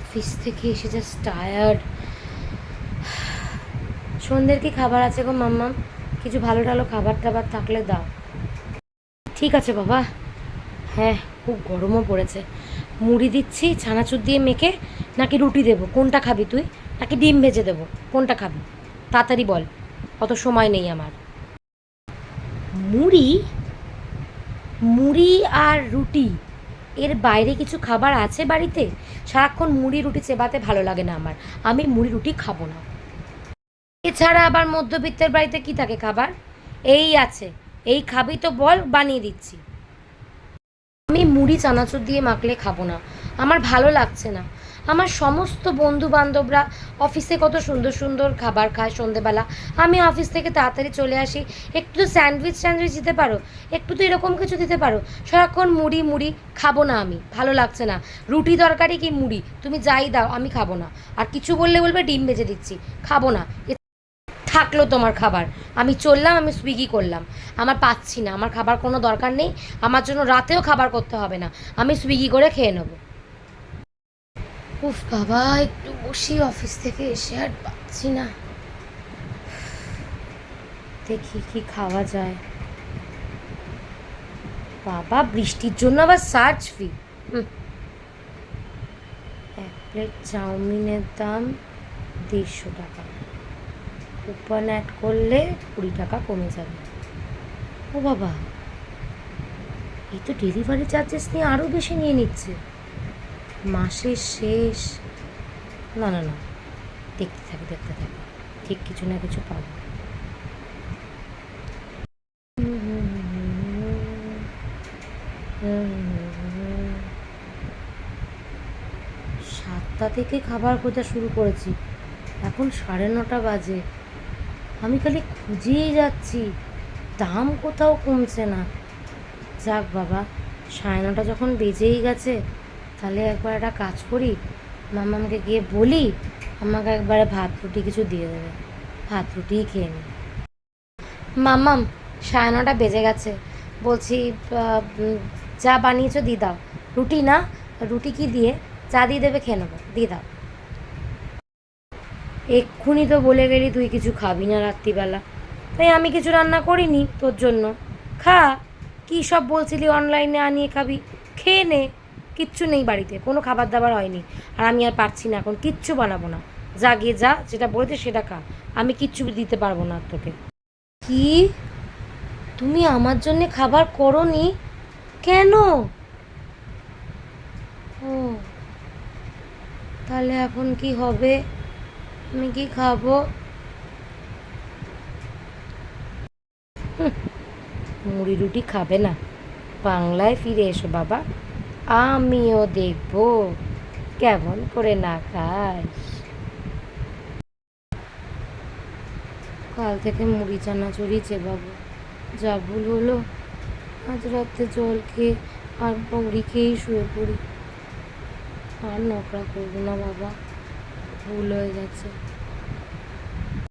Office থেকে এসে just tired. সন্ধ্যের কি খাবার আছে গো মাম্মাম? কিছু ভালো টালো খাবার টাবার থাকলে দাও। ঠিক আছে বাবা। হ্যাঁ, খুব গরমও পড়েছে। মুড়ি দিচ্ছি ছানাচুর দিয়ে মেখে, নাকি রুটি দেবো? কোনটা খাবি তুই? নাকি ডিম ভেজে দেবো? কোনটা খাবি? তাড়াতাড়ি বল, অত সময় নেই আমার। মুড়ি? মুড়ি আর রুটি, এর বাইরে কিছু খাবার আছে বাড়িতে? সারাক্ষণ মুড়ি রুটি চেবাতে ভালো লাগে না আমার। আমি মুড়ি রুটি খাবো না। এছাড়া আবার মধ্যবিত্তের বাড়িতে কি থাকে খাবার? এই আছে, এই খাবি তো বল, বানিয়ে দিচ্ছি। আমি মুড়ি চানাচুর দিয়ে মাখলে খাবো না, আমার ভালো লাগছে না। আমার সমস্ত বন্ধু বান্ধবরা অফিসে কত সুন্দর সুন্দর খাবার খায় সন্ধেবেলা, আমি অফিস থেকে তাড়াতাড়ি চলে আসি। একটু তো স্যান্ডউইচ ট্যান্ডউইচ দিতে পারো, একটু তো এরকম কিছু দিতে পারো। সারাক্ষণ মুড়ি মুড়ি খাবো না, আমি ভালো লাগছে না। রুটি তরকারি কি মুড়ি, তুমি যাই দাও আমি খাবো না। আর কিছু বললে বলবে ডিম ভেজে দিচ্ছি, খাবো না। থাকলো তোমার খাবার, আমি চললাম, আমি সুইগি করলাম। আমার পাচ্ছি না, আমার খাবার কোনো দরকার নেই। আমার জন্য রাতেও খাবার করতে হবে না, আমি সুইগি করে খেয়ে নেবো। উফ বাবা, একটু বসি, অফিস থেকে এসে আর পাচ্ছি না। দেখি কি খাওয়া যায়। বাবা, বৃষ্টির জন্য আবার সার্চ ফি। এক প্লেট চাউমিনের দাম 150 টাকা। কুপন অ্যাড করলে 20 টাকা কমে যাবে। ও বাবা, এই তো ডেলিভারি চার্জেস নিয়ে আরও বেশি নিয়ে নিচ্ছে। মাসের শেষ। না না না, দেখতে থাকি দেখতে থাকি, ঠিক কিছু না কিছু পাবো। 7টা থেকে খাবার খোঁজা শুরু করেছি, এখন 9:30 বাজে। আমি খালি খুঁজেই যাচ্ছি, দাম কোথাও কমছে না। যাক বাবা, 9:30 যখন বেজেই গেছে, তাহলে একবার একটা কাজ করি, মামাকে গিয়ে বলি আমাকে একবারে ভাত রুটি কিছু দিয়ে দেবে, ভাত রুটিই খেয়ে নিই। মামাম, 9:30 বেজে গেছে, বলছি যা বানিয়েছো দিয়ে দাও। রুটি না, রুটি কি দিয়ে, চা দিয়ে দেবে, খেয়ে নেবো, দিয়ে দাও। এক্ষুনি তো বলে গেলি তুই কিছু খাবি না রাত্রিবেলা, তাই আমি কিছু রান্না করিনি তোর জন্য। খা, কী সব বলছিলি অনলাইনে আনিয়ে খাবি, খেয়ে নে। কিচ্ছু নেই বাড়িতে, কোনো খাবার দাবার হয়নি। আর আমি আর পারছি না, এখন কিচ্ছু বানাবো না। যা গিয়ে যা, যেটা বলেছে সেটা খা, আমি কিচ্ছু দিতে পারবো না তোকে। কি, তুমি আমার জন্যে খাবার করোনি? কেন? ও, তাহলে এখন কি হবে? আমি কি খাবো? মুড়ি রুটি খাবে না? বাংলায় ফিরে এসো বাবা, আমিও দেখবো কেমন করে না খাস। কাল থেকে মুড়ি চানাচুরি চেবাবো, যা ভুল হলো। আজ রাতে জল খেয়ে আর মুড়ি খেয়েই শুয়ে পড়ি। আর নোংরা করবো না বাবা, ভুল হয়ে গেছে।